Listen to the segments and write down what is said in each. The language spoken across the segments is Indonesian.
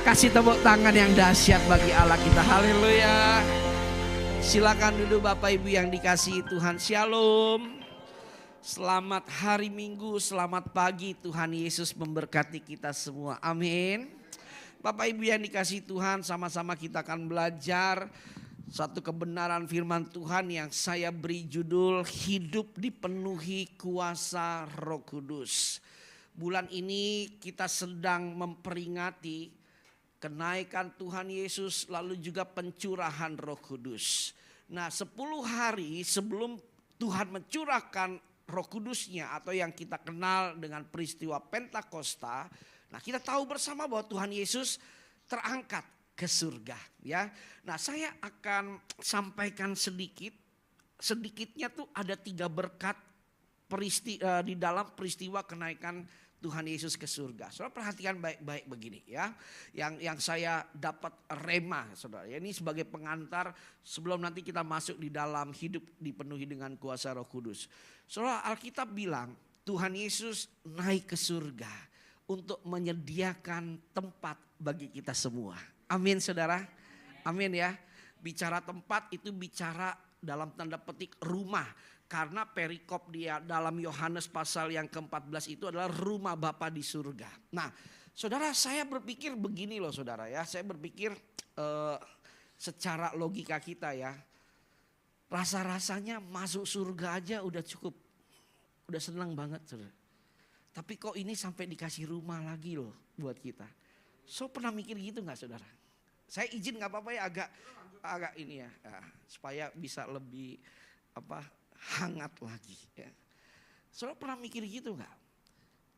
Kasih tepuk tangan yang dahsyat bagi Allah kita. Haleluya. Silakan duduk Bapak Ibu yang dikasihi Tuhan. Shalom. Selamat hari Minggu, selamat pagi. Tuhan Yesus memberkati kita semua. Amin. Bapak Ibu yang dikasihi Tuhan, sama-sama kita akan belajar satu kebenaran firman Tuhan yang saya beri judul hidup dipenuhi kuasa Roh Kudus. Bulan ini kita sedang memperingati kenaikan Tuhan Yesus lalu juga pencurahan Roh Kudus. Nah, 10 hari sebelum Tuhan mencurahkan Roh Kudusnya atau yang kita kenal dengan peristiwa Pentakosta, nah kita tahu bersama bahwa Tuhan Yesus terangkat ke surga, ya. Nah, saya akan sampaikan sedikitnya tuh ada 3 berkat di dalam peristiwa kenaikan Tuhan Yesus ke surga. Saudara perhatikan baik-baik begini ya. Yang saya dapat rema saudara. Ini sebagai pengantar sebelum nanti kita masuk di dalam hidup dipenuhi dengan kuasa Roh Kudus. Saudara, Alkitab bilang Tuhan Yesus naik ke surga untuk menyediakan tempat bagi kita semua. Amin saudara. Amin ya. Bicara tempat itu bicara dalam tanda petik rumah. Karena perikop dia dalam Yohanes pasal yang ke-14 itu adalah rumah Bapa di surga. Nah, saudara, saya berpikir begini loh saudara ya. Saya berpikir secara logika kita ya. Rasa-rasanya masuk surga aja udah cukup. Udah senang banget saudara. Tapi kok ini sampai dikasih rumah lagi loh buat kita. So pernah mikir gitu gak saudara? Saya izin gak apa-apa ya agak ini ya. Supaya bisa lebih hangat lagi ya. Saudara pernah mikir gitu gak?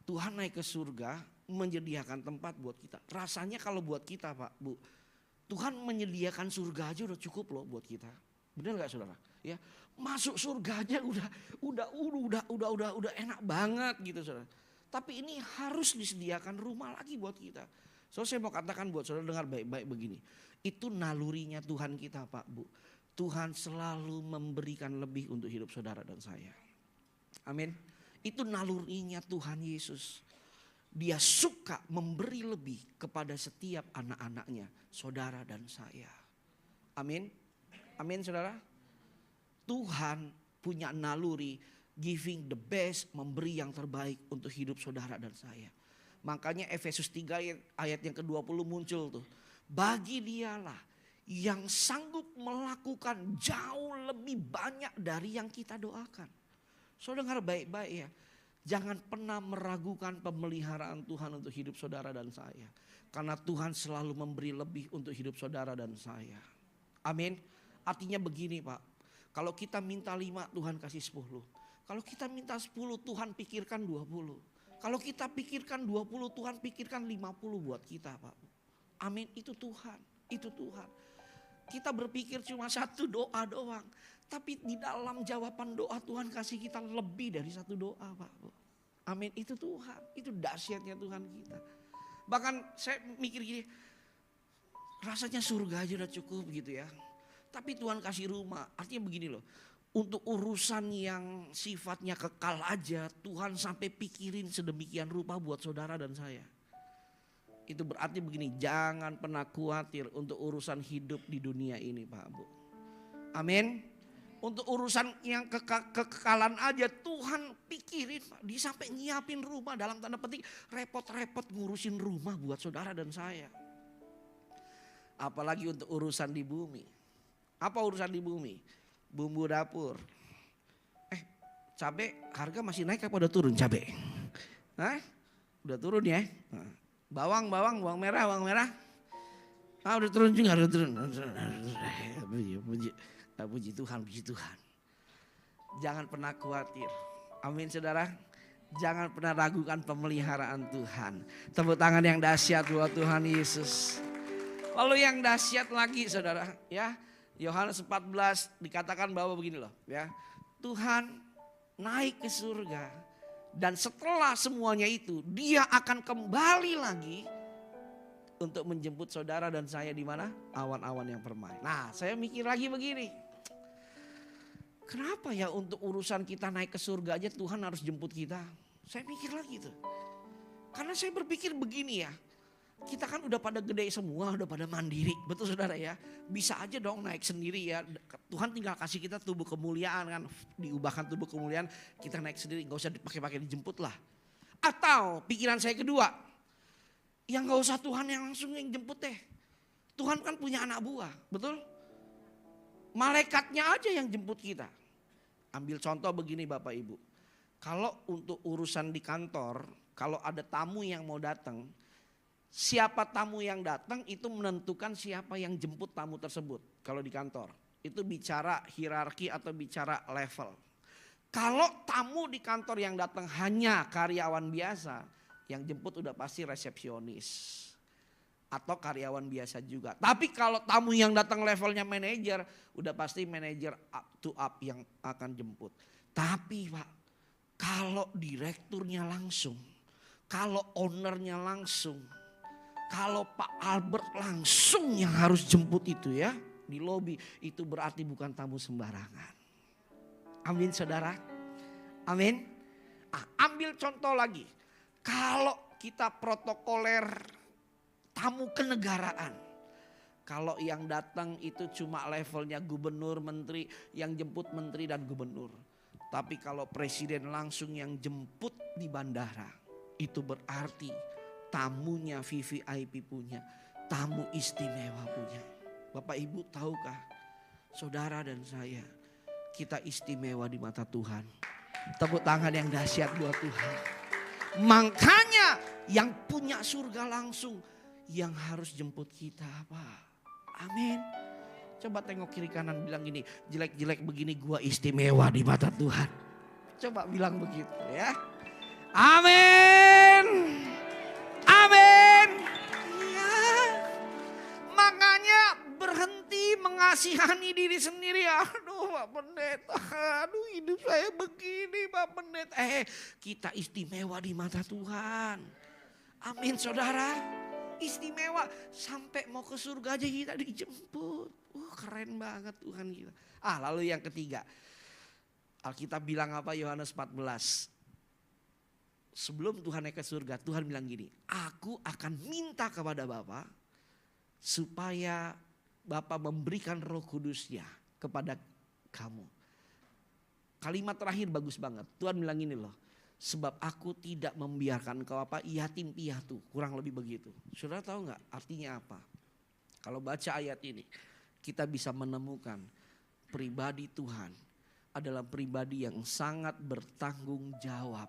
Tuhan naik ke surga menyediakan tempat buat kita. Rasanya kalau buat kita Pak Bu, Tuhan menyediakan surga aja udah cukup loh buat kita. Benar gak saudara? Ya, masuk surga aja udah enak banget gitu saudara. Tapi ini harus disediakan rumah lagi buat kita. So saya mau katakan buat saudara dengar baik-baik begini. Itu nalurinya Tuhan kita Pak Bu. Tuhan selalu memberikan lebih untuk hidup saudara dan saya. Amin. Itu nalurinya Tuhan Yesus. Dia suka memberi lebih kepada setiap anak-anaknya, saudara dan saya. Amin. Amin saudara. Tuhan punya naluri giving the best, memberi yang terbaik untuk hidup saudara dan saya. Makanya Efesus 3 ayat yang ke-20 muncul tuh. Bagi dialah yang sanggup melakukan jauh lebih banyak dari yang kita doakan. Saudara dengar baik-baik ya. Jangan pernah meragukan pemeliharaan Tuhan untuk hidup saudara dan saya. Karena Tuhan selalu memberi lebih untuk hidup saudara dan saya. Amin. Artinya begini Pak. Kalau kita minta 5 Tuhan kasih 10. Kalau kita minta 10 Tuhan pikirkan 20. Kalau kita pikirkan 20 Tuhan pikirkan 50 buat kita Pak. Amin. Itu Tuhan. Itu Tuhan. Kita berpikir cuma satu doa doang. Tapi di dalam jawaban doa Tuhan kasih kita lebih dari satu doa Pak. Amin, itu Tuhan. Itu dahsyatnya Tuhan kita. Bahkan saya mikir gini. Rasanya surga aja udah cukup gitu ya. Tapi Tuhan kasih rumah. Artinya begini loh. Untuk urusan yang sifatnya kekal aja. Tuhan sampai pikirin sedemikian rupa buat saudara dan saya. Itu berarti begini, jangan pernah khawatir untuk urusan hidup di dunia ini Pak Bu. Amin. Untuk urusan yang kekekalan aja Tuhan pikirin Pak. Dia sampai nyiapin rumah dalam tanda petik repot-repot ngurusin rumah buat saudara dan saya. Apalagi untuk urusan di bumi. Apa urusan di bumi? Bumbu dapur. Cabai harga masih naik apa udah turun cabai? Udah turun ya? Bawang merah. Udah turun juga, udah turun. Puji Tuhan. Jangan pernah khawatir. Amin saudara. Jangan pernah ragukan pemeliharaan Tuhan. Tepuk tangan yang dahsyat buat Tuhan Yesus. Lalu yang dahsyat lagi saudara ya. Yohanes 14 dikatakan bahwa begini loh ya. Tuhan naik ke surga. Dan setelah semuanya itu dia akan kembali lagi untuk menjemput saudara dan saya di mana? Awan-awan yang permai. Nah, saya mikir lagi begini. Kenapa ya untuk urusan kita naik ke surga aja Tuhan harus jemput kita? Saya mikir lagi tuh. Karena saya berpikir begini ya. Kita kan udah pada gede semua, udah pada mandiri. Betul saudara ya? Bisa aja dong naik sendiri ya. Tuhan tinggal kasih kita tubuh kemuliaan kan. Diubahkan tubuh kemuliaan, kita naik sendiri. Gak usah dipakai-pakai, dijemput lah. Atau pikiran saya kedua, yang gak usah Tuhan yang langsung yang jemput deh. Tuhan kan punya anak buah, betul? Malaikatnya aja yang jemput kita. Ambil contoh begini Bapak Ibu. Kalau untuk urusan di kantor, kalau ada tamu yang mau datang, siapa tamu yang datang itu menentukan siapa yang jemput tamu tersebut. Kalau di kantor itu bicara hierarki atau bicara level. Kalau tamu di kantor yang datang hanya karyawan biasa, yang jemput udah pasti resepsionis atau karyawan biasa juga. Tapi kalau tamu yang datang levelnya manajer, udah pasti manajer up to up yang akan jemput. Tapi Pak, kalau direkturnya langsung, kalau ownernya langsung, kalau Pak Albert langsung yang harus jemput itu ya di lobi, itu berarti bukan tamu sembarangan. Amin saudara. Amin. Ambil contoh lagi. Kalau kita protokoler tamu kenegaraan. Kalau yang datang itu cuma levelnya gubernur, menteri, yang jemput menteri dan gubernur. Tapi kalau presiden langsung yang jemput di bandara, itu berarti tamunya VVIP punya, tamu istimewa punya. Bapak Ibu tahukah, saudara dan saya, kita istimewa di mata Tuhan. Tepuk tangan yang dahsyat buat Tuhan. Makanya yang punya surga langsung yang harus jemput kita Pak. Amin. Coba tengok kiri kanan bilang gini, jelek-jelek begini gua istimewa di mata Tuhan. Coba bilang begitu ya. Amin. Amin. Ya. Makanya berhenti mengasihani diri sendiri. Aduh Pak Pendeta, aduh hidup saya begini Pak Pendeta. Kita istimewa di mata Tuhan. Amin saudara. Istimewa sampai mau ke surga aja kita dijemput. Keren banget Tuhan kita. Lalu yang ketiga. Alkitab bilang apa Yohanes 14. Sebelum Tuhan naik ke surga, Tuhan bilang gini, aku akan minta kepada Bapa supaya Bapa memberikan Roh Kudusnya kepada kamu. Kalimat terakhir bagus banget. Tuhan bilang gini loh, sebab aku tidak membiarkan kau yatim piatu, kurang lebih begitu. Saudara tahu nggak artinya apa? Kalau baca ayat ini, kita bisa menemukan pribadi Tuhan adalah pribadi yang sangat bertanggung jawab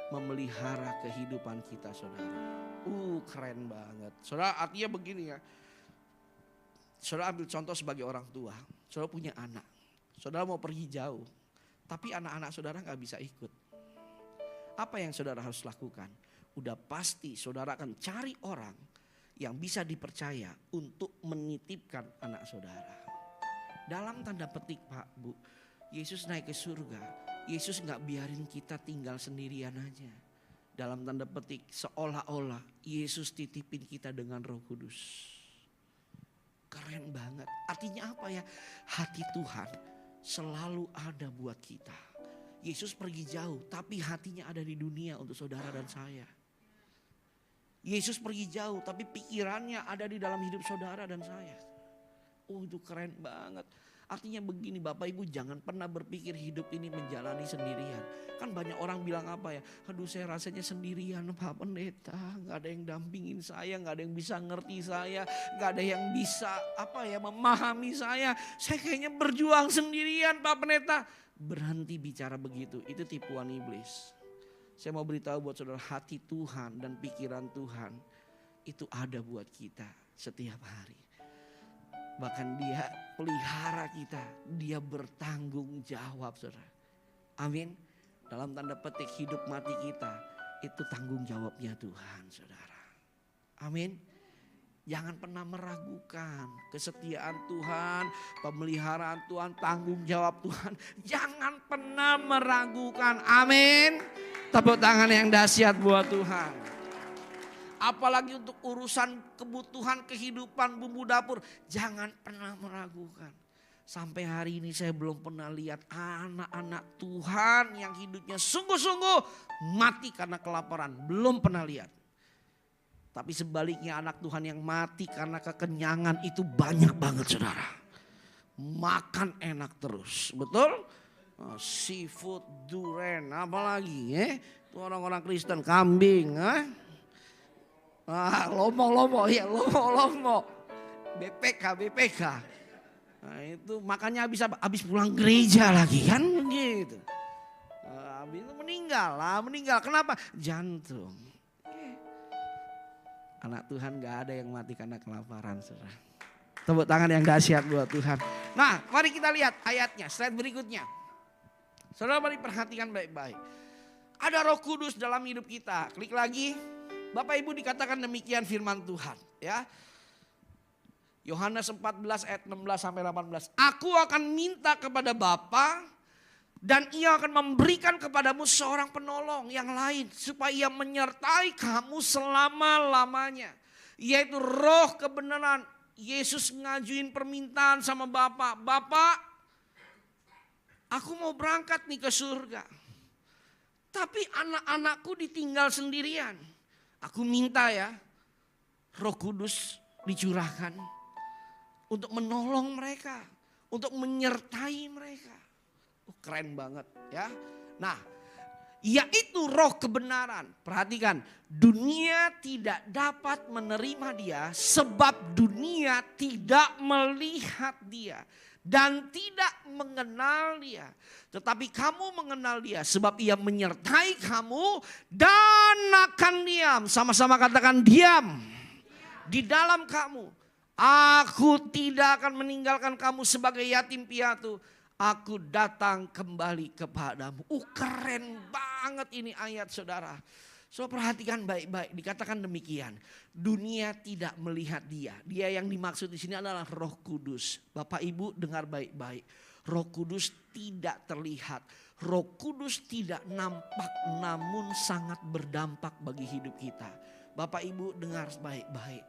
memelihara kehidupan kita saudara. Keren banget. Saudara artinya begini ya. Saudara ambil contoh sebagai orang tua. Saudara punya anak. Saudara mau pergi jauh. Tapi anak-anak saudara gak bisa ikut. Apa yang saudara harus lakukan? Udah pasti saudara akan cari orang yang bisa dipercaya untuk menitipkan anak saudara. Dalam tanda petik Pak Bu, Yesus naik ke surga. Yesus gak biarin kita tinggal sendirian aja. Dalam tanda petik seolah-olah Yesus titipin kita dengan Roh Kudus. Keren banget. Artinya apa ya? Hati Tuhan selalu ada buat kita. Yesus pergi jauh tapi hatinya ada di dunia untuk saudara dan saya. Yesus pergi jauh tapi pikirannya ada di dalam hidup saudara dan saya. Itu keren banget. Artinya begini Bapak Ibu, jangan pernah berpikir hidup ini menjalani sendirian. Kan banyak orang bilang apa ya, aduh saya rasanya sendirian Pak Pendeta. Gak ada yang dampingin saya, gak ada yang bisa ngerti saya. Gak ada yang bisa memahami saya. Saya kayaknya berjuang sendirian Pak Pendeta. Berhenti bicara begitu, itu tipuan iblis. Saya mau beritahu buat saudara, hati Tuhan dan pikiran Tuhan itu ada buat kita setiap hari. Bahkan dia pelihara kita, dia bertanggung jawab saudara. Amin. Dalam tanda petik hidup mati kita, itu tanggung jawabnya Tuhan saudara. Amin. Jangan pernah meragukan kesetiaan Tuhan, pemeliharaan Tuhan, tanggung jawab Tuhan. Jangan pernah meragukan. Amin. Tepuk tangan yang dahsyat buat Tuhan. Apalagi untuk urusan kebutuhan kehidupan bumbu dapur. Jangan pernah meragukan. Sampai hari ini saya belum pernah lihat anak-anak Tuhan yang hidupnya sungguh-sungguh mati karena kelaparan. Belum pernah lihat. Tapi sebaliknya anak Tuhan yang mati karena kekenyangan itu banyak banget saudara. Makan enak terus, betul? Seafood, durian, apalagi itu orang-orang Kristen, kambing. Lomo, ya lomo. BPK. Nah, itu makannya habis pulang gereja lagi kan begitu. Habis itu meninggal. Kenapa? Jantung. Anak Tuhan gak ada yang mati karena kelaparan, saudara. Tepuk tangan yang dahsyat buat Tuhan. Nah, mari kita lihat ayatnya, slide berikutnya. Saudara mari perhatikan baik-baik. Ada Roh Kudus dalam hidup kita. Klik lagi. Bapak Ibu dikatakan demikian firman Tuhan, ya. Yohanes 14 ayat 16 sampai 18. Aku akan minta kepada Bapa dan ia akan memberikan kepadamu seorang penolong yang lain. Supaya ia menyertai kamu selama-lamanya. Yaitu roh kebenaran. Yesus ngajuin permintaan sama Bapa. Bapak, aku mau berangkat nih ke surga. Tapi anak-anakku ditinggal sendirian. Aku minta ya, Roh Kudus dicurahkan. Untuk menolong mereka. Untuk menyertai mereka. Keren banget ya. Nah, yaitu roh kebenaran. Perhatikan, dunia tidak dapat menerima dia sebab dunia tidak melihat dia dan tidak mengenal dia. Tetapi kamu mengenal dia sebab ia menyertai kamu dan akan diam. Sama-sama katakan diam. Di dalam kamu. Aku tidak akan meninggalkan kamu sebagai yatim piatu. Aku datang kembali kepadamu. Keren banget ini ayat saudara. So perhatikan baik-baik, dikatakan demikian. Dunia tidak melihat dia. Dia yang dimaksud di sini adalah Roh Kudus. Bapak Ibu dengar baik-baik. Roh Kudus tidak terlihat. Roh Kudus tidak nampak namun sangat berdampak bagi hidup kita. Bapak Ibu dengar baik-baik.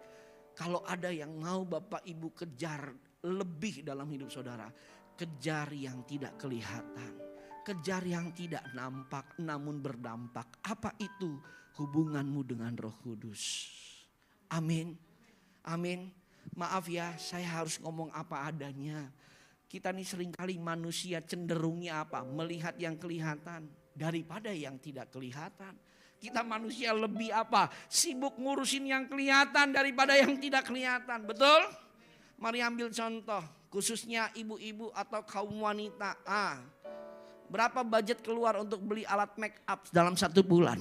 Kalau ada yang mau Bapak Ibu kejar lebih dalam hidup saudara. Kejar yang tidak kelihatan. Kejar yang tidak nampak namun berdampak. Apa itu? Hubunganmu dengan Roh Kudus. Amin. Amin. Maaf ya, saya harus ngomong apa adanya. Kita nih seringkali manusia cenderungnya apa? Melihat yang kelihatan daripada yang tidak kelihatan. Kita manusia lebih apa? Sibuk ngurusin yang kelihatan daripada yang tidak kelihatan. Betul? Mari ambil contoh. Khususnya ibu-ibu atau kaum wanita. Berapa budget keluar untuk beli alat make up dalam 1 bulan?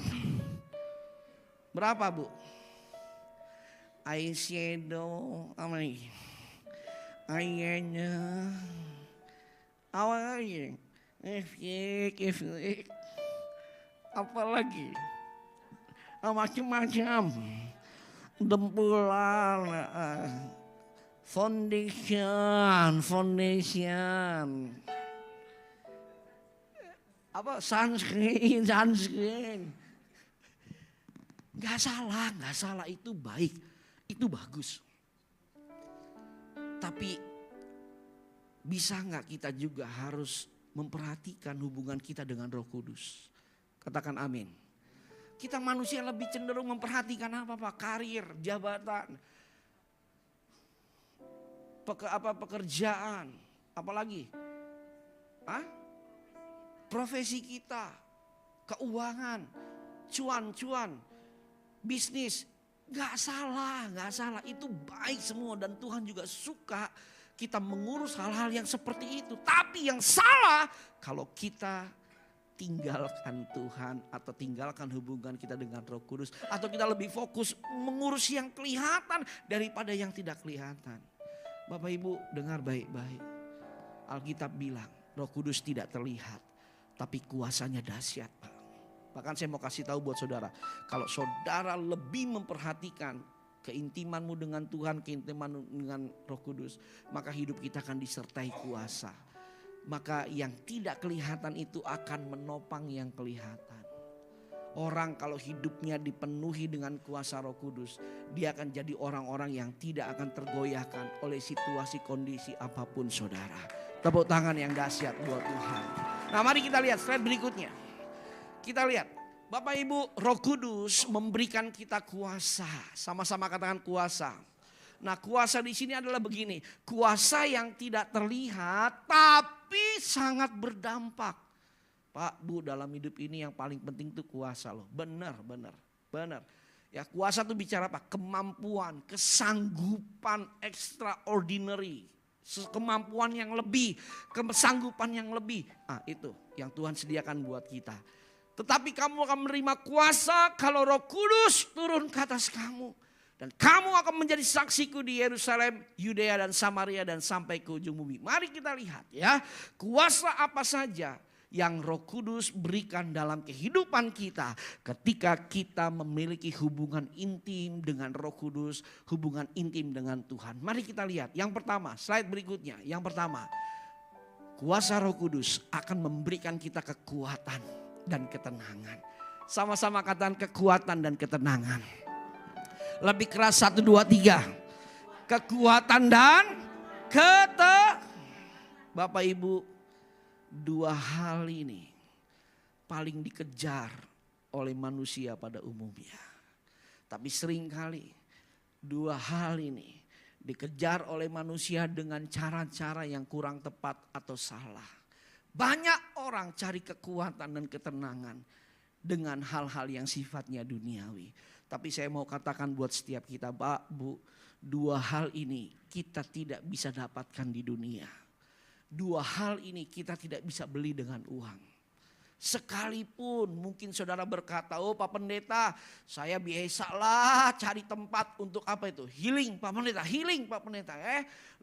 Berapa Bu? Eyeshadow, apa lagi? Eyeliner, apa lagi? Lipstick, apa lagi? Macam-macam. Dempulan. Foundation. Apa sunscreen. Gak salah itu baik, itu bagus. Tapi bisa gak kita juga harus memperhatikan hubungan kita dengan Roh Kudus? Katakan amin. Kita manusia lebih cenderung memperhatikan apa Pak? Karir, jabatan. Pekerjaan, apalagi profesi kita, keuangan, cuan, bisnis. Gak salah, itu baik semua dan Tuhan juga suka kita mengurus hal-hal yang seperti itu. Tapi yang salah kalau kita tinggalkan Tuhan atau tinggalkan hubungan kita dengan Roh Kudus, atau kita lebih fokus mengurus yang kelihatan daripada yang tidak kelihatan. Bapak Ibu dengar baik-baik. Alkitab bilang Roh Kudus tidak terlihat. Tapi kuasanya dahsyat Pak. Bahkan saya mau kasih tahu buat saudara. Kalau saudara lebih memperhatikan keintimanmu dengan Tuhan, keintimanmu dengan Roh Kudus. Maka hidup kita akan disertai kuasa. Maka yang tidak kelihatan itu akan menopang yang kelihatan. Orang kalau hidupnya dipenuhi dengan kuasa Roh Kudus, dia akan jadi orang-orang yang tidak akan tergoyahkan oleh situasi kondisi apapun saudara. Tepuk tangan yang dahsyat buat Tuhan. Nah mari kita lihat slide berikutnya. Kita lihat Bapak Ibu, Roh Kudus memberikan kita kuasa. Sama-sama katakan kuasa. Nah, kuasa di sini adalah begini, kuasa yang tidak terlihat tapi sangat berdampak. Pak, Bu, dalam hidup ini yang paling penting itu kuasa loh. Benar. Ya, kuasa itu bicara apa? Kemampuan, kesanggupan extraordinary. Kemampuan yang lebih, kesanggupan yang lebih. Ah, itu yang Tuhan sediakan buat kita. Tetapi kamu akan menerima kuasa kalau Roh Kudus turun ke atas kamu. Dan kamu akan menjadi saksiku di Yerusalem, Yudea dan Samaria dan sampai ke ujung bumi. Mari kita lihat ya, kuasa apa saja yang Roh Kudus berikan dalam kehidupan kita ketika kita memiliki hubungan intim dengan Roh Kudus, hubungan intim dengan Tuhan. Mari kita lihat. Yang pertama, slide berikutnya. Yang pertama, kuasa Roh Kudus akan memberikan kita kekuatan dan ketenangan. Sama-sama katakan kekuatan dan ketenangan. Lebih keras 1, 2, 3. Kekuatan dan Bapak Ibu, dua hal ini paling dikejar oleh manusia pada umumnya. Tapi seringkali dua hal ini dikejar oleh manusia dengan cara-cara yang kurang tepat atau salah. Banyak orang cari kekuatan dan ketenangan dengan hal-hal yang sifatnya duniawi. Tapi saya mau katakan buat setiap kita, Pak, Bu, dua hal ini kita tidak bisa dapatkan di dunia. Dua hal ini kita tidak bisa beli dengan uang. Sekalipun mungkin saudara berkata, oh Pak Pendeta, saya biasalah cari tempat untuk apa itu? Healing Pak Pendeta, healing Pak Pendeta.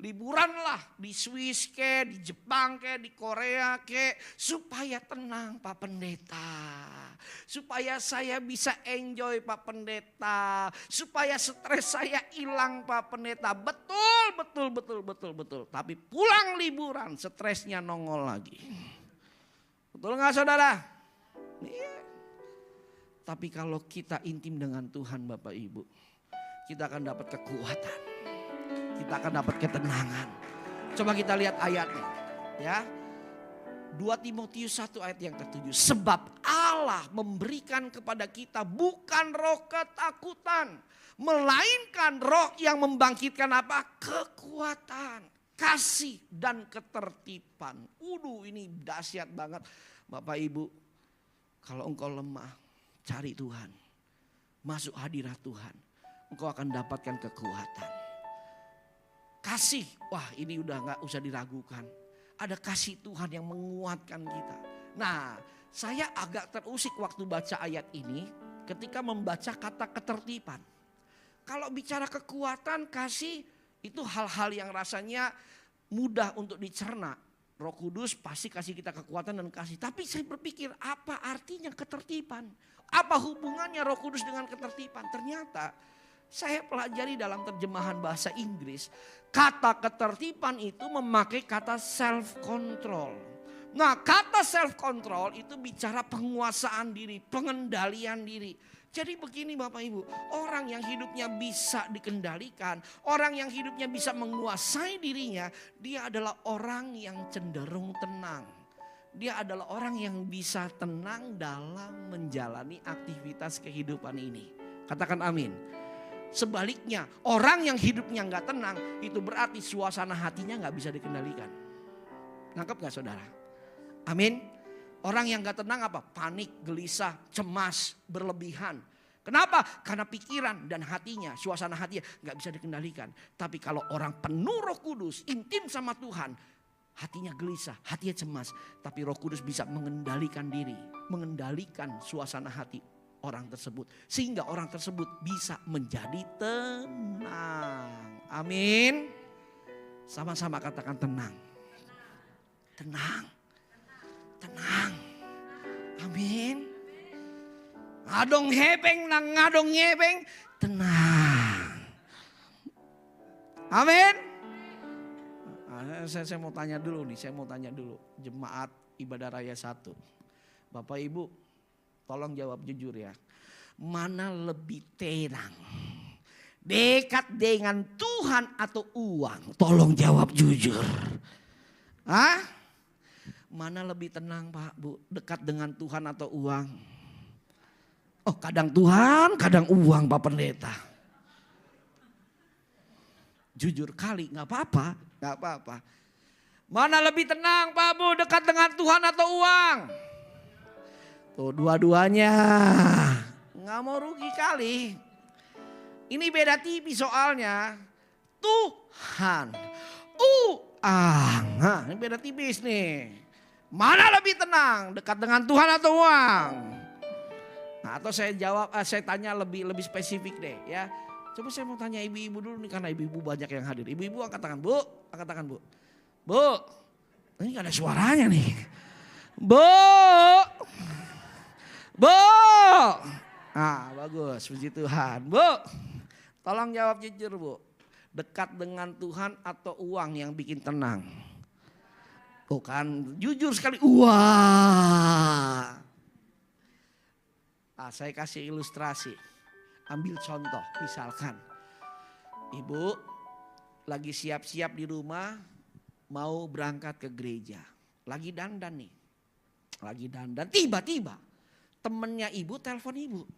Liburan lah di Swiss ke, di Jepang ke, di Korea ke, supaya tenang Pak Pendeta. Supaya saya bisa enjoy Pak Pendeta. Supaya stres saya hilang Pak Pendeta. Betul. Tapi pulang liburan stresnya nongol lagi. Betul gak saudara? Iya. Tapi kalau kita intim dengan Tuhan Bapak Ibu, kita akan dapat kekuatan. Kita akan dapat ketenangan. Coba kita lihat ayatnya. Ya. 2 Timotius 1 ayat yang ke-7. Sebab Allah memberikan kepada kita bukan roh ketakutan, melainkan roh yang membangkitkan apa? Kekuatan, kasih dan ketertiban. Ini dahsyat banget. Bapak Ibu, kalau engkau lemah, cari Tuhan. Masuk hadirat Tuhan. Engkau akan dapatkan kekuatan. Kasih, wah ini udah gak usah diragukan. Ada kasih Tuhan yang menguatkan kita. Nah, saya agak terusik waktu baca ayat ini ketika membaca kata ketertiban. Kalau bicara kekuatan, kasih, itu hal-hal yang rasanya mudah untuk dicerna. Roh Kudus pasti kasih kita kekuatan dan kasih. Tapi saya berpikir apa artinya ketertiban? Apa hubungannya Roh Kudus dengan ketertiban? Ternyata saya pelajari dalam terjemahan bahasa Inggris. Kata ketertiban itu memakai kata self control. Nah, kata self control itu bicara penguasaan diri, pengendalian diri. Jadi begini Bapak Ibu, orang yang hidupnya bisa dikendalikan, orang yang hidupnya bisa menguasai dirinya, dia adalah orang yang cenderung tenang. Dia adalah orang yang bisa tenang dalam menjalani aktivitas kehidupan ini. Katakan amin. Sebaliknya, orang yang hidupnya gak tenang, itu berarti suasana hatinya gak bisa dikendalikan. Nangkep gak saudara? Amin. Orang yang gak tenang apa? Panik, gelisah, cemas, berlebihan. Kenapa? Karena pikiran dan hatinya, suasana hatinya gak bisa dikendalikan. Tapi kalau orang penuh Roh Kudus, intim sama Tuhan, hatinya gelisah, hatinya cemas. Tapi Roh Kudus bisa mengendalikan diri, mengendalikan suasana hati orang tersebut. Sehingga orang tersebut bisa menjadi tenang. Amin. Sama-sama katakan tenang. Tenang. Tenang. Amin. Ngadong hebeng nang ngadong hebeng. Tenang. Amin. Saya mau tanya dulu nih. Jemaat Ibadah Raya 1. Bapak Ibu tolong jawab jujur ya. Mana lebih tenang? Dekat dengan Tuhan atau uang? Tolong jawab jujur. Mana lebih tenang Pak Bu? Dekat dengan Tuhan atau uang? Oh kadang Tuhan, kadang uang Pak Pendeta. Jujur kali gak apa-apa, gak apa-apa. Mana lebih tenang Pak Bu, dekat dengan Tuhan atau uang? Tuh dua-duanya, gak mau rugi kali. Ini beda tipis soalnya. Tuhan, uang. Nah, ini beda tipis nih. Mana lebih tenang, dekat dengan Tuhan atau uang? Nah, atau saya tanya lebih spesifik deh ya. Coba saya mau tanya ibu-ibu dulu nih karena ibu-ibu banyak yang hadir. Ibu-ibu angkat tangan Bu, angkat tangan Bu. Bu, ini gak ada suaranya nih. Bu, Bu. Ah bagus, puji Tuhan. Bu, tolong jawab jujur Bu. Dekat dengan Tuhan atau uang yang bikin tenang? Tuh kan jujur sekali. Wah. Saya kasih ilustrasi. Ambil contoh misalkan. Ibu lagi siap-siap di rumah mau berangkat ke gereja. Lagi dandan nih. Lagi dandan tiba-tiba temennya ibu telepon ibu.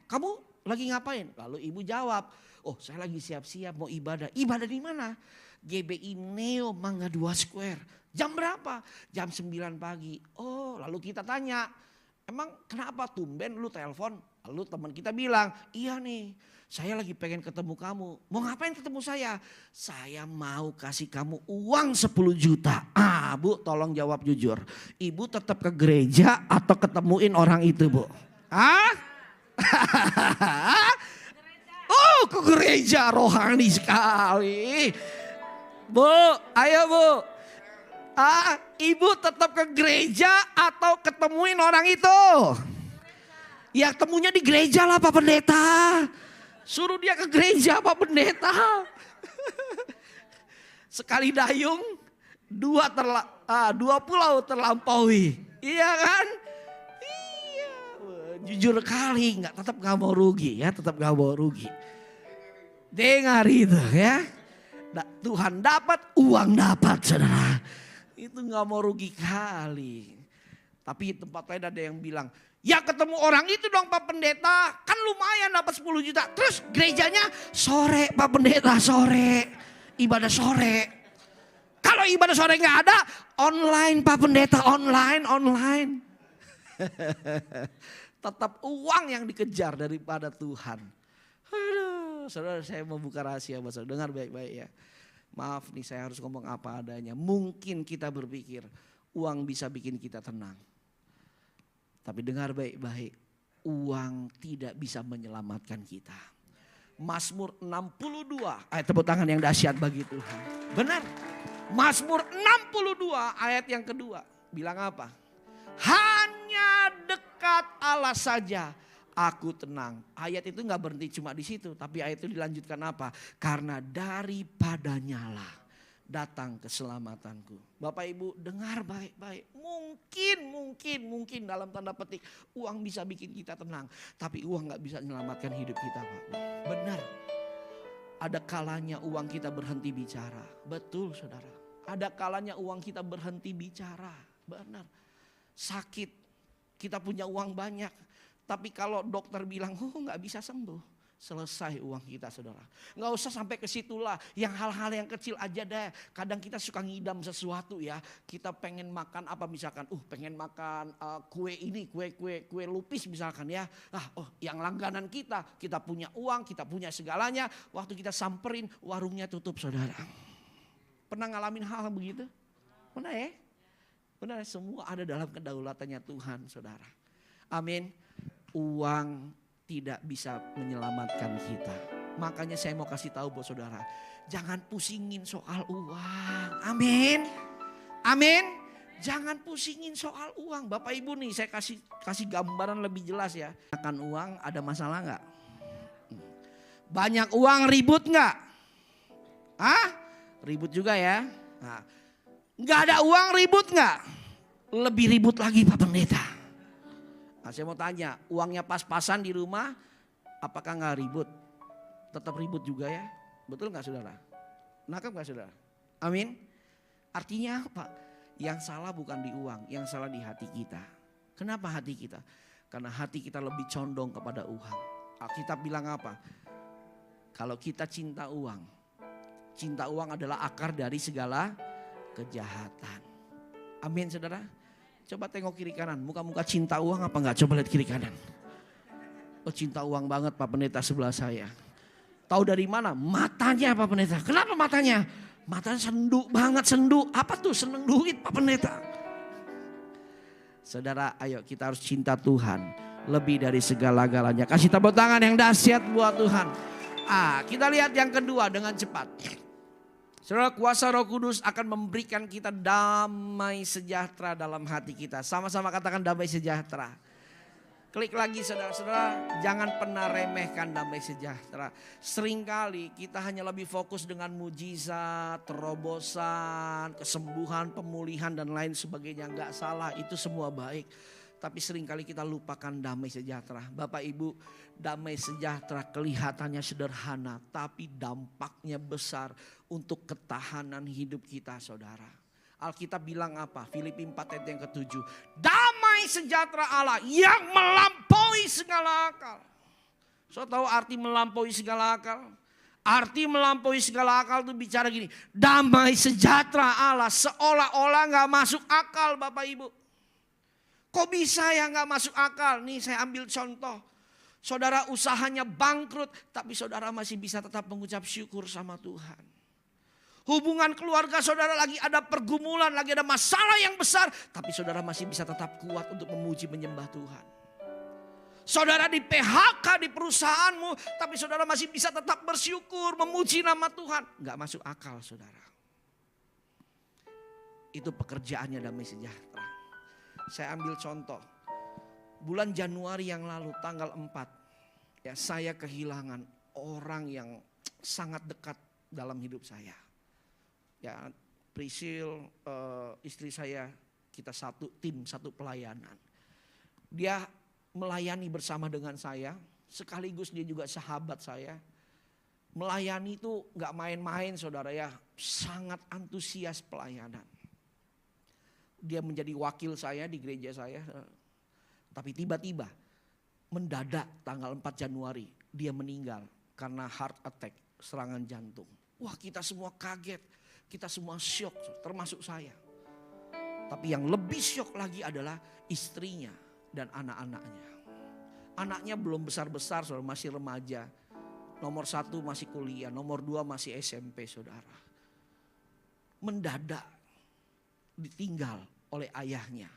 Kamu lagi ngapain? Lalu ibu jawab, oh saya lagi siap-siap mau ibadah. Ibadah di mana? GBI Neo Mangga 2 Square. Jam berapa? Jam 9 pagi. Oh lalu kita tanya, emang kenapa tumben lu telepon? Lalu teman kita bilang, iya nih saya lagi pengen ketemu kamu. Mau ngapain ketemu saya? Saya mau kasih kamu uang 10 juta. Bu tolong jawab jujur. Ibu tetap ke gereja atau ketemuin orang itu Bu? Oh ke gereja, rohani sekali. Bu, ayo Bu. Ibu tetap ke gereja atau ketemuin orang itu? Ya temunya di gereja lah Pak Pendeta. Suruh dia ke gereja Pak Pendeta. Sekali dayung, dua pulau terlampaui. Iya kan? Iya. Jujur kali, tetap gak mau rugi ya, tetap gak mau rugi. Dengar itu ya. Tuhan dapat, uang dapat saudara. Itu gak mau rugi kali. Tapi tempat lain ada yang bilang, ya ketemu orang itu dong Pak Pendeta. Kan lumayan dapat 10 juta. Terus gerejanya sore Pak Pendeta, sore. Ibadah sore. Kalau ibadah sore gak ada, online Pak Pendeta, online. Tetap uang yang dikejar daripada Tuhan. Aduh, saudara saya mau buka rahasia buat saudara. Dengar baik-baik ya. Maaf nih saya harus ngomong apa adanya. Mungkin kita berpikir uang bisa bikin kita tenang. Tapi dengar baik-baik, uang tidak bisa menyelamatkan kita. Mazmur 62, tepuk tangan yang dahsyat bagi Tuhan. Benar, Mazmur 62 ayat yang kedua, bilang apa? Hanya dekat Allah saja aku tenang. Ayat itu gak berhenti cuma di situ, tapi ayat itu dilanjutkan apa? Karena daripadanya lah datang keselamatanku. Bapak Ibu dengar baik-baik. Mungkin dalam tanda petik uang bisa bikin kita tenang. Tapi uang gak bisa menyelamatkan hidup kita Pak. Benar. Ada kalanya uang kita berhenti bicara. Betul saudara. Ada kalanya uang kita berhenti bicara. Benar. Sakit. Kita punya uang banyak. Tapi kalau dokter bilang gak bisa sembuh. Selesai uang kita saudara. Gak usah sampai ke situlah. Yang hal-hal yang kecil aja deh. Kadang kita suka ngidam sesuatu ya. Kita pengen makan apa misalkan. Pengen makan kue ini. Kue lupis misalkan ya. Yang langganan kita. Kita punya uang. Kita punya segalanya. Waktu kita samperin warungnya tutup saudara. Pernah ngalamin hal begitu? Pernah ya? Benar semua ada dalam kedaulatannya Tuhan saudara. Amin. Uang tidak bisa menyelamatkan kita. Makanya saya mau kasih tahu buat saudara. Jangan pusingin soal uang. Amin. Jangan pusingin soal uang. Bapak Ibu nih saya kasih gambaran lebih jelas ya. Makan uang ada masalah gak? Banyak uang ribut gak? Ribut juga ya. Gak ada uang ribut gak? Lebih ribut lagi Pak Pendeta. Saya mau tanya, uangnya pas-pasan di rumah, apakah gak ribut? Tetap ribut juga ya? Betul gak saudara? Nangkep gak saudara? Amin. Artinya apa? Yang salah bukan di uang, yang salah di hati kita. Kenapa hati kita? Karena hati kita lebih condong kepada uang. Alkitab bilang apa? Kalau kita cinta uang adalah akar dari segala kejahatan. Amin saudara. Coba tengok kiri kanan, muka-muka cinta uang apa enggak? Coba lihat kiri kanan. Oh cinta uang banget Pak Pendeta sebelah saya. Tahu dari mana? Matanya Pak Pendeta. Kenapa matanya? Matanya sendu banget, sendu. Apa tuh? Seneng duit Pak Pendeta. Saudara, ayo kita harus cinta Tuhan lebih dari segala-galanya. Kasih tepuk tangan yang dahsyat buat Tuhan. Kita lihat yang kedua dengan cepat. Saudara, kuasa Roh Kudus akan memberikan kita damai sejahtera dalam hati kita. Sama-sama katakan damai sejahtera. Klik lagi saudara-saudara, jangan pernah remehkan damai sejahtera. Seringkali kita hanya lebih fokus dengan mujizat, terobosan, kesembuhan, pemulihan dan lain sebagainya. Enggak salah, itu semua baik. Tapi seringkali kita lupakan damai sejahtera. Bapak Ibu, damai sejahtera kelihatannya sederhana, tapi dampaknya besar untuk ketahanan hidup kita saudara. Alkitab bilang apa? Filipi 4 ayat yang ke-7. Damai sejahtera Allah yang melampaui segala akal. So tahu arti melampaui segala akal? Arti melampaui segala akal itu bicara gini. Damai sejahtera Allah seolah-olah gak masuk akal Bapak Ibu. Kok bisa ya gak masuk akal? Nih saya ambil contoh. Saudara usahanya bangkrut tapi saudara masih bisa tetap mengucap syukur sama Tuhan. Hubungan keluarga saudara lagi ada pergumulan, lagi ada masalah yang besar. Tapi saudara masih bisa tetap kuat untuk memuji menyembah Tuhan. Saudara di PHK di perusahaanmu, tapi saudara masih bisa tetap bersyukur, memuji nama Tuhan. Gak masuk akal saudara. Itu pekerjaannya damai sejahtera. Saya ambil contoh. Bulan Januari yang lalu tanggal 4. Ya, saya kehilangan orang yang sangat dekat dalam hidup saya. Ya, Prisil, istri saya, kita satu tim, satu pelayanan. Dia melayani bersama dengan saya, sekaligus dia juga sahabat saya. Melayani itu gak main-main saudara ya, sangat antusias pelayanan. Dia menjadi wakil saya di gereja saya. Tapi tiba-tiba mendadak tanggal 4 Januari dia meninggal karena heart attack, serangan jantung. Wah kita semua kaget. Kita semua syok, termasuk saya. Tapi yang lebih syok lagi adalah istrinya dan anak-anaknya. Anaknya belum besar-besar, saudara, masih remaja. Nomor 1 masih kuliah, nomor 2 masih SMP, saudara. Mendadak ditinggal oleh ayahnya.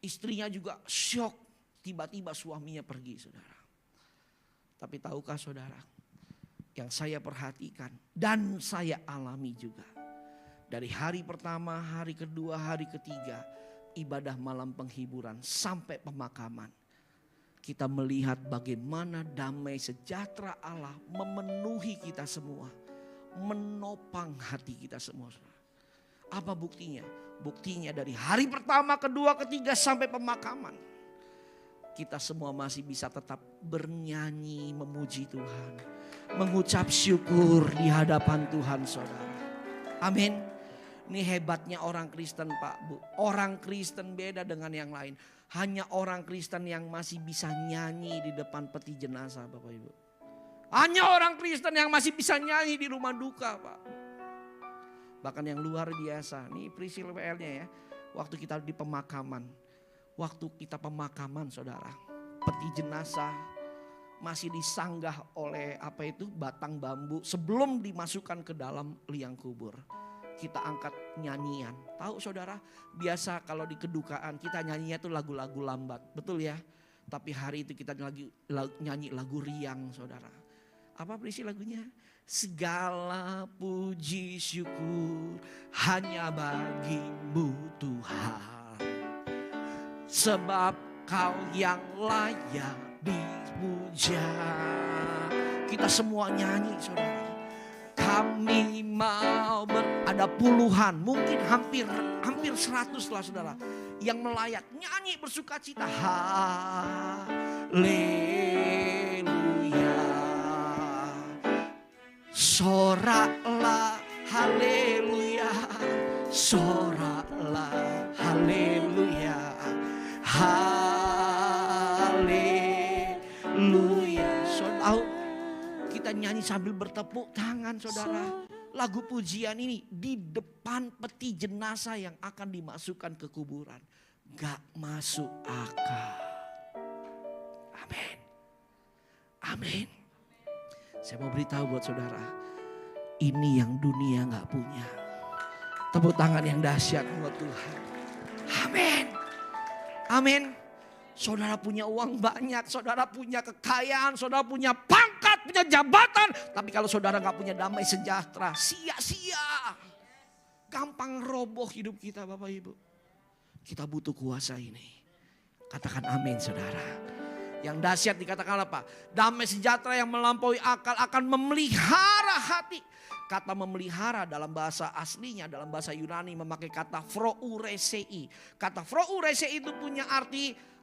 Istrinya juga syok, tiba-tiba suaminya pergi, saudara. Tapi tahukah saudara? Yang saya perhatikan dan saya alami juga. Dari hari pertama, hari kedua, hari ketiga, ibadah malam penghiburan sampai pemakaman. Kita melihat bagaimana damai sejahtera Allah memenuhi kita semua. Menopang hati kita semua. Apa buktinya? Buktinya dari hari pertama, kedua, ketiga sampai pemakaman. Kita semua masih bisa tetap bernyanyi, memuji Tuhan. Mengucap syukur di hadapan Tuhan saudara. Amin. Ini hebatnya orang Kristen Pak Bu. Orang Kristen beda dengan yang lain. Hanya orang Kristen yang masih bisa nyanyi di depan peti jenazah Bapak Ibu. Hanya orang Kristen yang masih bisa nyanyi di rumah duka Pak. Bahkan yang luar biasa. Nih Prisil WL-nya ya. Waktu kita di pemakaman. Waktu kita pemakaman saudara. Peti jenazah masih disanggah oleh batang bambu sebelum dimasukkan ke dalam liang kubur. Kita angkat nyanyian. Tahu saudara, biasa kalau di kedukaan kita nyanyinya itu lagu-lagu lambat, betul ya? Tapi hari itu kita nyanyi lagu riang saudara. Apa berisi lagunya? Segala puji syukur hanya bagimu Tuhan. Sebab kau yang layak dipuja. Kita semua nyanyi saudara. Kami mau ada puluhan, mungkin hampir 100 lah saudara. Yang melayat, nyanyi bersuka cita. Haleluya. Soraklah haleluya. Soraklah haleluya. Haleluya. nyanyi sambil bertepuk tangan saudara. Lagu pujian ini di depan peti jenazah yang akan dimasukkan ke kuburan. Gak masuk akal. Amin. Amin. Saya mau beritahu buat saudara. Ini yang dunia gak punya. Tepuk tangan yang dahsyat buat Tuhan. Amin. Amin. Saudara punya uang banyak, saudara punya kekayaan, saudara punya pangkat, punya jabatan. Tapi kalau saudara gak punya damai sejahtera, sia-sia. Gampang roboh hidup kita Bapak Ibu. Kita butuh kuasa ini. Katakan amin saudara. Yang dahsyat dikatakan apa? Damai sejahtera yang melampaui akal akan memelihara hati. Kata memelihara dalam bahasa aslinya, dalam bahasa Yunani memakai kata frouresei. Kata frouresei itu punya arti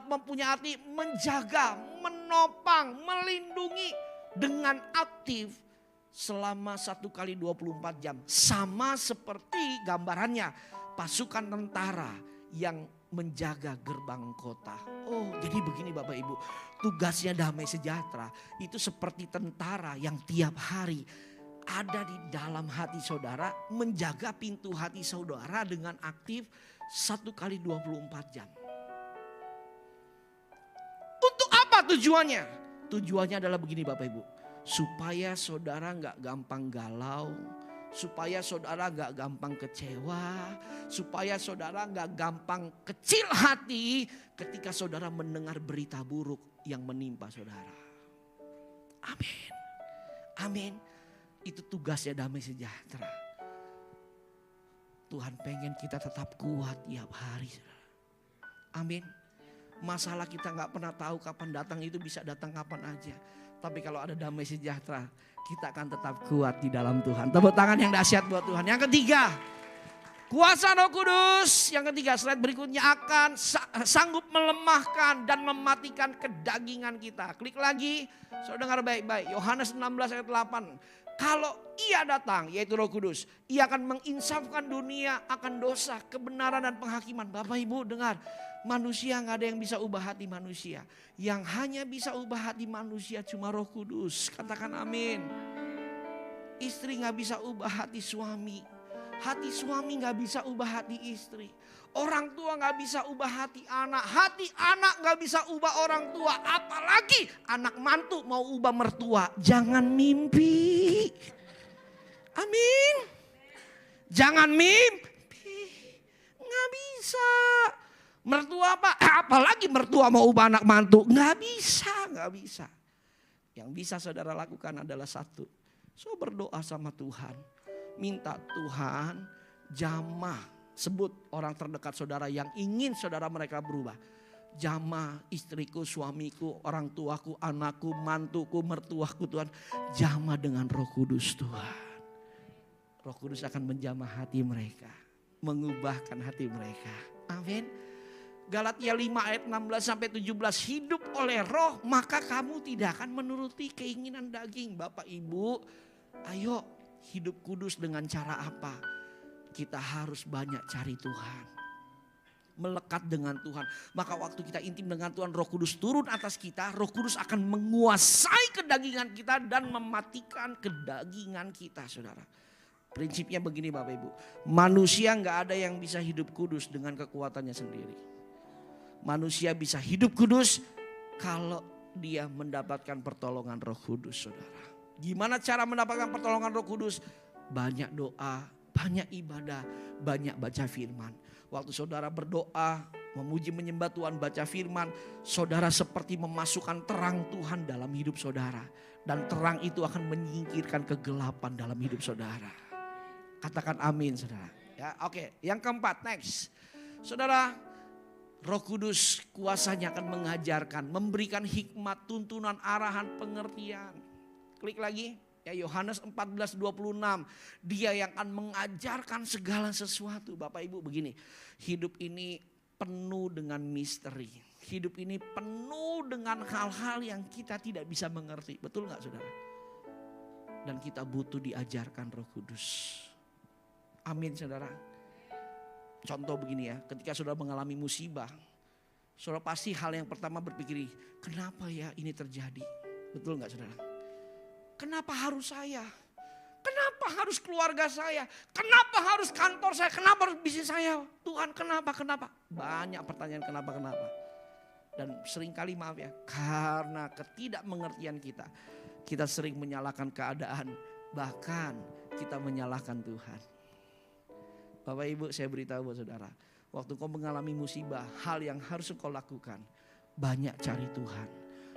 mempunyai arti menjaga, menopang, melindungi dengan aktif selama 1 kali 24 jam. Sama seperti gambarannya pasukan tentara yang menjaga gerbang kota. Oh, jadi begini Bapak Ibu, tugasnya damai sejahtera itu seperti tentara yang tiap hari ada di dalam hati saudara, menjaga pintu hati saudara dengan aktif 1 kali 24 jam. Untuk apa tujuannya? Tujuannya adalah begini Bapak Ibu, supaya saudara gak gampang galau, supaya saudara gak gampang kecewa, supaya saudara gak gampang kecil hati ketika saudara mendengar berita buruk yang menimpa saudara. Amin. Amin. Itu tugasnya damai sejahtera. Tuhan pengen kita tetap kuat tiap hari. Amin. Masalah kita gak pernah tahu kapan datang, itu bisa datang kapan aja. Tapi kalau ada damai sejahtera, kita akan tetap kuat di dalam Tuhan. Tepuk tangan yang dahsyat buat Tuhan. Yang ketiga, kuasa Roh Kudus. Yang ketiga, slide berikutnya akan sanggup melemahkan dan mematikan kedagingan kita. Klik lagi, saudara dengar baik-baik. Yohanes 16 ayat 8. Kalau ia datang, yaitu Roh Kudus, ia akan menginsafkan dunia akan dosa, kebenaran dan penghakiman. Bapak Ibu dengar, manusia gak ada yang bisa ubah hati manusia. Yang hanya bisa ubah hati manusia cuma Roh Kudus. Katakan amin. Istri gak bisa ubah hati suami. Hati suami gak bisa ubah hati istri. Orang tua gak bisa ubah hati anak. Hati anak gak bisa ubah orang tua. Apalagi anak mantu mau ubah mertua. Jangan mimpi. Amin. Jangan mimpi. Gak bisa. Mertua apa? Apalagi mertua mau ubah anak mantu. Gak bisa, gak bisa. Yang bisa saudara lakukan adalah satu. So berdoa sama Tuhan. Minta Tuhan jamah. Sebut orang terdekat saudara yang ingin saudara mereka berubah. Jamah istriku, suamiku, orang tuaku, anakku, mantuku, mertuaku Tuhan. Jamah dengan Roh Kudus Tuhan. Roh Kudus akan menjamah hati mereka. Mengubahkan hati mereka. Amin. Galatia 5 ayat 16 sampai 17. Hidup oleh roh maka kamu tidak akan menuruti keinginan daging. Bapak Ibu, ayo hidup kudus dengan cara apa? Kita harus banyak cari Tuhan. Melekat dengan Tuhan. Maka waktu kita intim dengan Tuhan, Roh Kudus turun atas kita. Roh Kudus akan menguasai kedagingan kita dan mematikan kedagingan kita saudara. Prinsipnya begini Bapak Ibu. Manusia gak ada yang bisa hidup kudus dengan kekuatannya sendiri. Manusia bisa hidup kudus kalau dia mendapatkan pertolongan Roh Kudus saudara. Gimana cara mendapatkan pertolongan Roh Kudus? Banyak doa, banyak ibadah, banyak baca firman. Waktu saudara berdoa, memuji menyembah Tuhan, baca firman, saudara seperti memasukkan terang Tuhan dalam hidup saudara. Dan terang itu akan menyingkirkan kegelapan dalam hidup saudara. Katakan amin saudara. Ya, oke. Yang keempat, next. Saudara, Roh Kudus kuasanya akan mengajarkan, memberikan hikmat, tuntunan, arahan, pengertian. Klik lagi. Ya, Yohanes 14:26, dia yang akan mengajarkan segala sesuatu. Bapak Ibu begini, hidup ini penuh dengan misteri. Hidup ini penuh dengan hal-hal yang kita tidak bisa mengerti. Betul gak saudara? Dan kita butuh diajarkan Roh Kudus. Amin saudara. Contoh begini ya, ketika saudara mengalami musibah, saudara pasti hal yang pertama berpikir, kenapa ya ini terjadi? Betul gak saudara? Kenapa harus saya? Kenapa harus keluarga saya? Kenapa harus kantor saya? Kenapa harus bisnis saya? Tuhan kenapa? Banyak pertanyaan kenapa. Dan seringkali maaf ya, karena ketidakmengertian kita sering menyalahkan keadaan. Bahkan kita menyalahkan Tuhan. Bapak Ibu, saya beritahu buat saudara. Waktu kau mengalami musibah, hal yang harus kau lakukan, banyak cari Tuhan.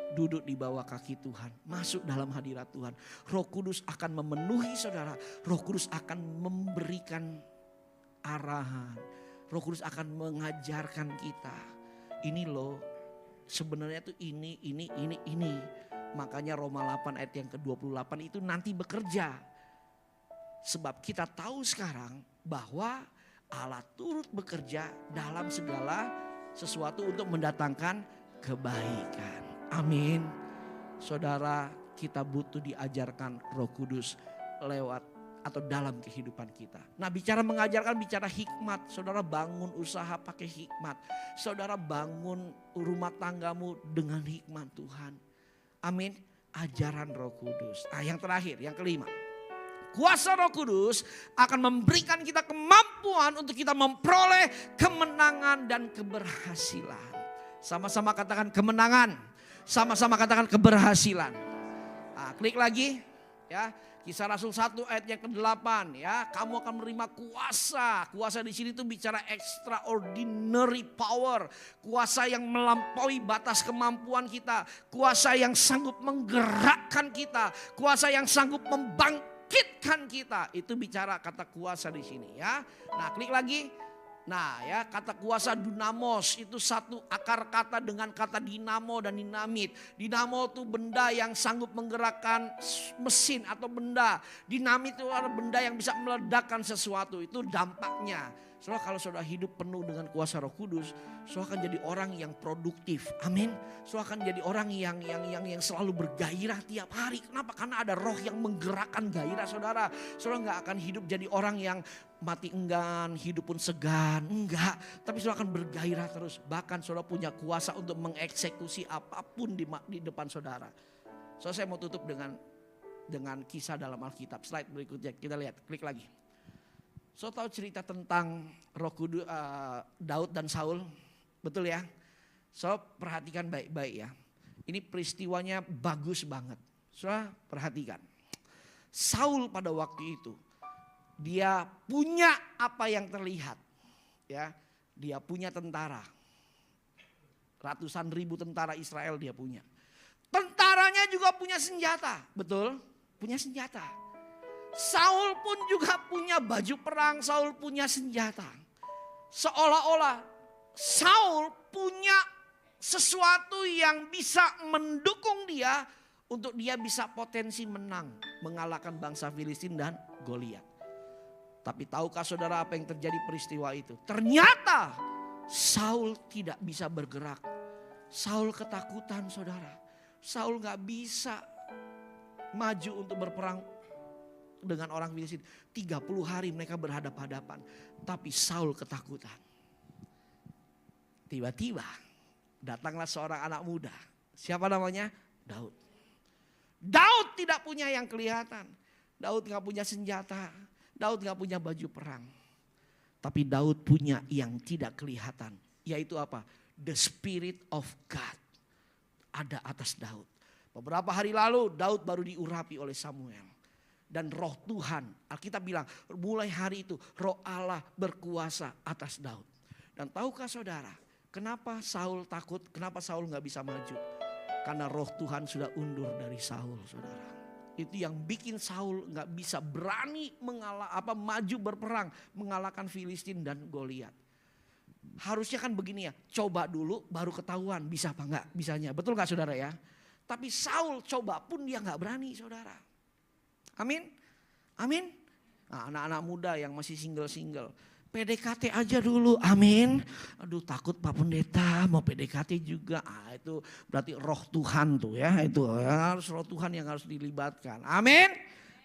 Duduk di bawah kaki Tuhan, masuk dalam hadirat Tuhan. Roh Kudus akan memenuhi saudara. Roh Kudus akan memberikan arahan. Roh Kudus akan mengajarkan kita. Ini loh, sebenarnya tuh ini. Makanya Roma 8 ayat yang ke-28 itu nanti bekerja. Sebab kita tahu sekarang bahwa Allah turut bekerja dalam segala sesuatu untuk mendatangkan kebaikan. Amin. Saudara, kita butuh diajarkan Roh Kudus lewat atau dalam kehidupan kita. Nah, bicara mengajarkan, bicara hikmat. Saudara bangun usaha pakai hikmat. Saudara bangun rumah tanggamu dengan hikmat Tuhan. Amin. Ajaran Roh Kudus. Yang terakhir, yang kelima. Kuasa Roh Kudus akan memberikan kita kemampuan untuk kita memperoleh kemenangan dan keberhasilan. Sama-sama katakan kemenangan. Sama-sama katakan keberhasilan. Klik lagi ya. Kisah Rasul 1 ayat yang ke-8 ya. Kamu akan menerima kuasa. Kuasa di sini tuh bicara extraordinary power. Kuasa yang melampaui batas kemampuan kita. Kuasa yang sanggup menggerakkan kita. Kuasa yang sanggup membangkitkan kita. Itu bicara kata kuasa di sini ya. Nah, klik lagi. Nah ya, kata kuasa dunamos itu satu akar kata dengan kata dinamo dan dinamit. Dinamo itu benda yang sanggup menggerakkan mesin atau benda. Dinamit itu adalah benda yang bisa meledakkan sesuatu. Itu dampaknya. Soalnya kalau saudara hidup penuh dengan kuasa Roh Kudus, saudara akan jadi orang yang produktif. Amin. Saudara akan jadi orang yang selalu bergairah tiap hari. Kenapa? Karena ada roh yang menggerakkan gairah saudara. Saudara gak akan hidup jadi orang yang mati enggan, hidup pun segan. Enggak. Tapi saudara akan bergairah terus. Bahkan saudara punya kuasa untuk mengeksekusi apapun di depan saudara. So saya mau tutup dengan kisah dalam Alkitab. Slide berikutnya kita lihat. Klik lagi. So tahu cerita tentang Roh Kudus, Daud dan Saul, betul ya? So perhatikan baik-baik ya. Ini peristiwanya bagus banget. So perhatikan. Saul pada waktu itu dia punya apa yang terlihat, ya. Dia punya tentara, ratusan ribu tentara Israel dia punya. Tentaranya juga punya senjata, betul? Punya senjata. Saul pun juga punya baju perang, Saul punya senjata. Seolah-olah Saul punya sesuatu yang bisa mendukung dia untuk dia bisa potensi menang, mengalahkan bangsa Filistin dan Goliat. Tapi tahukah saudara apa yang terjadi peristiwa itu? Ternyata Saul tidak bisa bergerak. Saul ketakutan saudara. Saul gak bisa maju untuk berperang dengan orang Filistin. 30 hari mereka berhadapan-hadapan. Tapi Saul ketakutan. Tiba-tiba datanglah seorang anak muda. Siapa namanya? Daud. Daud tidak punya yang kelihatan. Daud gak punya senjata. Daud gak punya baju perang. Tapi Daud punya yang tidak kelihatan. Yaitu apa? The Spirit of God. Ada atas Daud. Beberapa hari lalu Daud baru diurapi oleh Samuel. Dan roh Tuhan, Alkitab bilang mulai hari itu roh Allah berkuasa atas Daud. Dan tahukah saudara, kenapa Saul takut, kenapa Saul gak bisa maju? Karena roh Tuhan sudah undur dari Saul saudara. Itu yang bikin Saul gak bisa berani maju berperang, mengalahkan Filistin dan Goliat. Harusnya kan begini ya, coba dulu baru ketahuan bisa apa enggak bisanya. Betul gak saudara ya? Tapi Saul coba pun dia gak berani saudara. Amin. Amin. Nah, anak-anak muda yang masih single-single. PDKT aja dulu. Amin. Aduh takut Pak Pendeta mau PDKT juga. Itu berarti roh Tuhan tuh ya. Itu ya, harus roh Tuhan yang harus dilibatkan. Amin.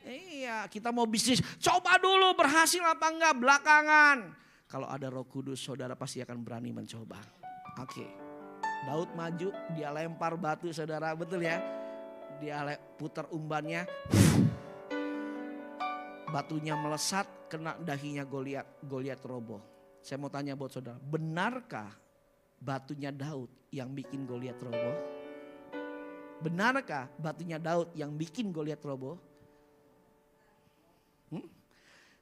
Iya kita mau bisnis. Coba dulu berhasil apa enggak belakangan. Kalau ada Roh Kudus saudara pasti akan berani mencoba. Oke. Daud maju dia lempar batu saudara betul ya. Dia putar umbannya, batunya melesat, kena dahinya Goliat. Goliat roboh. Saya mau tanya buat saudara, benarkah batunya Daud yang bikin Goliat roboh? Benarkah batunya Daud yang bikin Goliat roboh?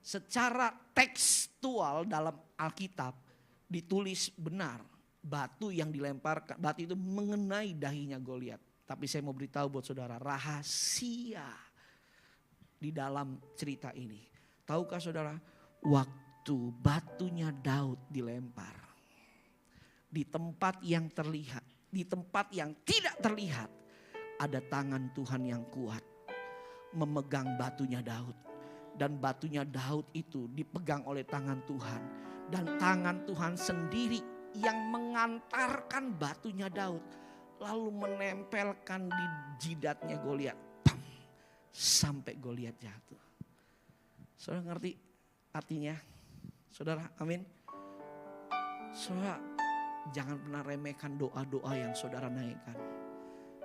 Secara tekstual dalam Alkitab ditulis benar, batu yang dilemparkan, batu itu mengenai dahinya Goliat. Tapi saya mau beritahu buat saudara, rahasia di dalam cerita ini. Tahukah saudara, waktu batunya Daud dilempar, di tempat yang terlihat, di tempat yang tidak terlihat, ada tangan Tuhan yang kuat memegang batunya Daud. Dan batunya Daud itu dipegang oleh tangan Tuhan. Dan tangan Tuhan sendiri yang mengantarkan batunya Daud. Lalu menempelkan di jidatnya Goliat. Sampai Goliat jatuh. Saudara ngerti artinya? Saudara, amin. Saudara, jangan pernah remehkan doa-doa yang saudara naikkan.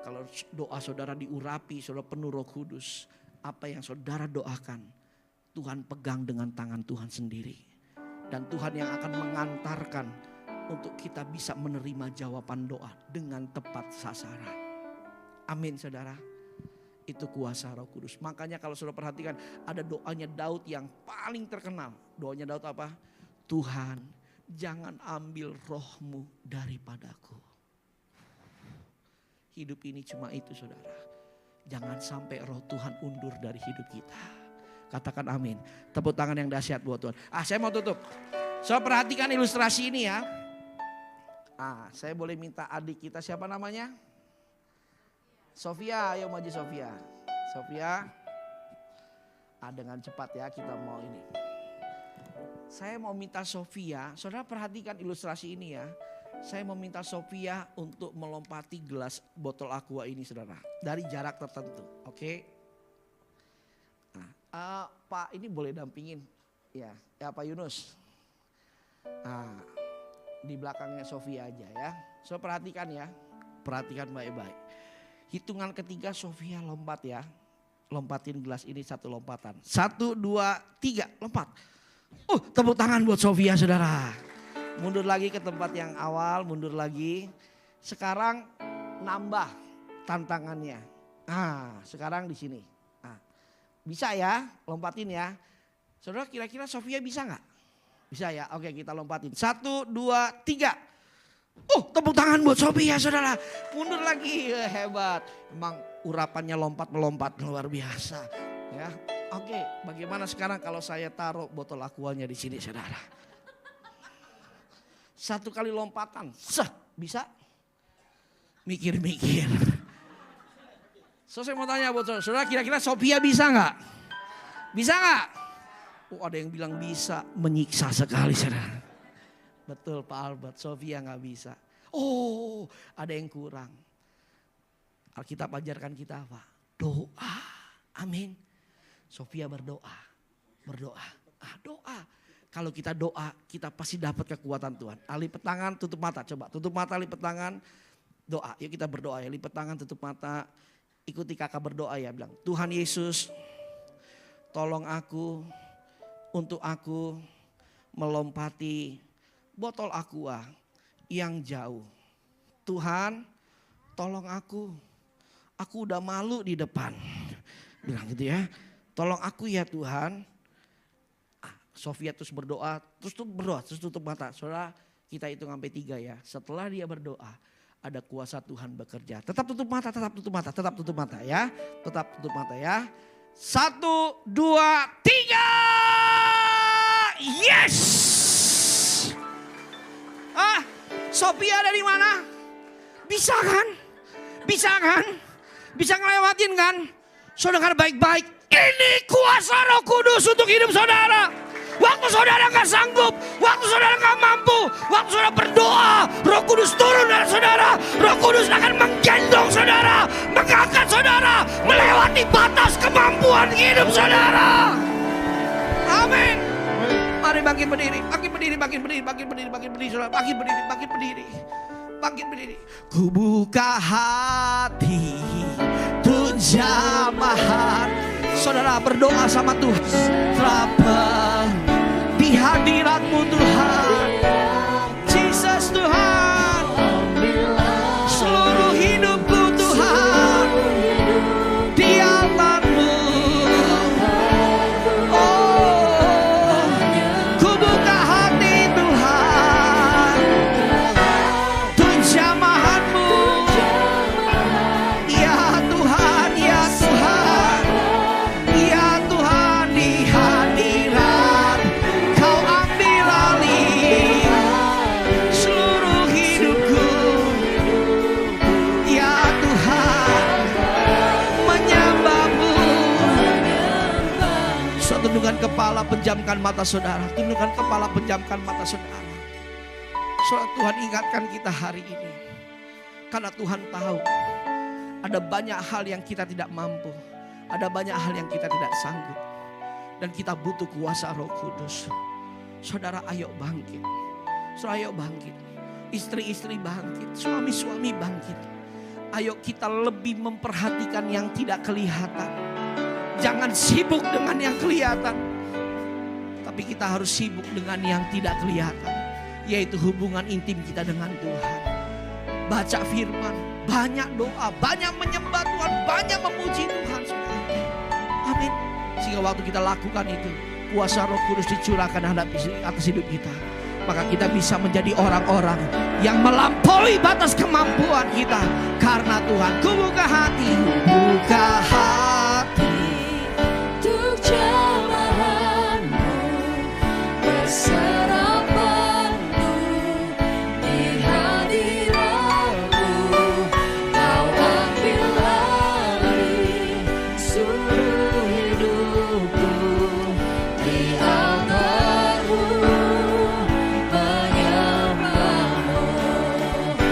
Kalau doa saudara diurapi, saudara penuh Roh Kudus. Apa yang saudara doakan, Tuhan pegang dengan tangan Tuhan sendiri. Dan Tuhan yang akan mengantarkan untuk kita bisa menerima jawaban doa dengan tepat sasaran. Amin saudara. Itu kuasa Roh Kudus. Makanya kalau saudara perhatikan, ada doanya Daud yang paling terkenal. Doanya Daud apa? Tuhan, jangan ambil rohmu daripadaku. Hidup ini cuma itu saudara. Jangan sampai roh Tuhan undur dari hidup kita. Katakan amin. Tepuk tangan yang dahsyat buat Tuhan. Saya mau tutup. So perhatikan ilustrasi ini ya. Saya boleh minta adik kita, siapa namanya? Sofia, ayo maju Sofia. Sofia. Dengan cepat ya kita mau ini. Saya mau minta Sofia, saudara perhatikan ilustrasi ini ya. Saya mau minta Sofia untuk melompati gelas botol aqua ini saudara. Dari jarak tertentu, oke? Pak ini boleh dampingin ya Pak Yunus. Di belakangnya Sofia aja ya. So perhatikan ya, perhatikan baik-baik. Hitungan ketiga Sofia lompat ya. Lompatin gelas ini satu lompatan. 1, 2, 3 lompat. Tepuk tangan buat Sofia saudara. Mundur lagi ke tempat yang awal, mundur lagi. Sekarang nambah tantangannya. Sekarang di sini. Bisa ya, lompatin ya. Saudara kira-kira Sofia bisa gak? Bisa ya, oke kita lompatin. 1, 2, 3. Tepuk tangan buat Sofia saudara. Mundur lagi, hebat. Emang urapannya lompat-melompat luar biasa. Ya, oke. Bagaimana sekarang kalau saya taruh botol aquanya di sini saudara? 1 kali lompatan, bisa? Mikir-mikir. Saya mau tanya buat saudara, kira-kira Sofia bisa gak? Bisa gak? Ada yang bilang bisa, menyiksa sekali saudara. Betul Pak Albert, Sofia gak bisa. Ada yang kurang. Alkitab ajarkan kita apa? Doa, amin. Sofia berdoa. Doa. Kalau kita doa, kita pasti dapat kekuatan Tuhan. Lipat tangan, tutup mata, coba tutup mata, lipat tangan. Doa, yuk kita berdoa ya, lipat tangan, tutup mata. Ikuti kakak berdoa ya, bilang Tuhan Yesus tolong aku untuk aku melompati botol aqua yang jauh. Tuhan tolong aku udah malu di depan. Bilang gitu ya, tolong aku ya Tuhan. Sofia terus berdoa, terus tutup mata. Saudara kita hitung sampai 3 ya. Setelah dia berdoa, ada kuasa Tuhan bekerja. Tetap tutup mata ya. Tetap tutup mata ya. 1, 2, 3. Yes. Sofia dari mana? Bisa kan? Bisa ngelewatin kan? Saudara baik-baik. Ini kuasa Roh Kudus untuk hidup saudara. Waktu saudara gak sanggup, waktu saudara gak mampu, waktu saudara berdoa, Roh Kudus turun dari saudara. Roh Kudus akan menggendong saudara, mengangkat saudara, melewati batas kemampuan hidup saudara. Amin. Mari bangkit berdiri, saudara, bangkit berdiri. Ku buka hati untuk penjamahan. Saudara berdoa sama Tuhan. Terapel di hadirat-Mu Tuhan. Jesus Tuhan. Seluruh hidupku Tuhan di altar-Mu. Oh, ku buka hati Tuhan untuk jamahan-Mu. Ya Tuhan, ya Tuhan, ya Tuhan, di hadirat Kau ambil alih seluruh hidupku. Ya Tuhan, menyembah-Mu. Saudara, tundukkan kepala, pejamkan mata saudara. Tundukkan kepala, pejamkan mata saudara. Saudara, Tuhan ingatkan kita hari ini. Karena Tuhan tahu ada banyak hal yang kita tidak mampu. Ada banyak hal yang kita tidak sanggup. Dan kita butuh kuasa Roh Kudus. Saudara, ayo bangkit. Saudara, ayo bangkit. Istri-istri bangkit. Suami-suami bangkit. Ayo kita lebih memperhatikan yang tidak kelihatan. Jangan sibuk dengan yang kelihatan. Tapi kita harus sibuk dengan yang tidak kelihatan. Yaitu hubungan intim kita dengan Tuhan. Baca firman, banyak doa, banyak menyembah Tuhan, banyak memuji Tuhan. Amin. Sehingga waktu kita lakukan itu, kuasa Roh Kudus dicurahkan atas hidup kita. Maka kita bisa menjadi orang-orang yang melampaui batas kemampuan kita. Karena Tuhan, ku buka hati, buka hati.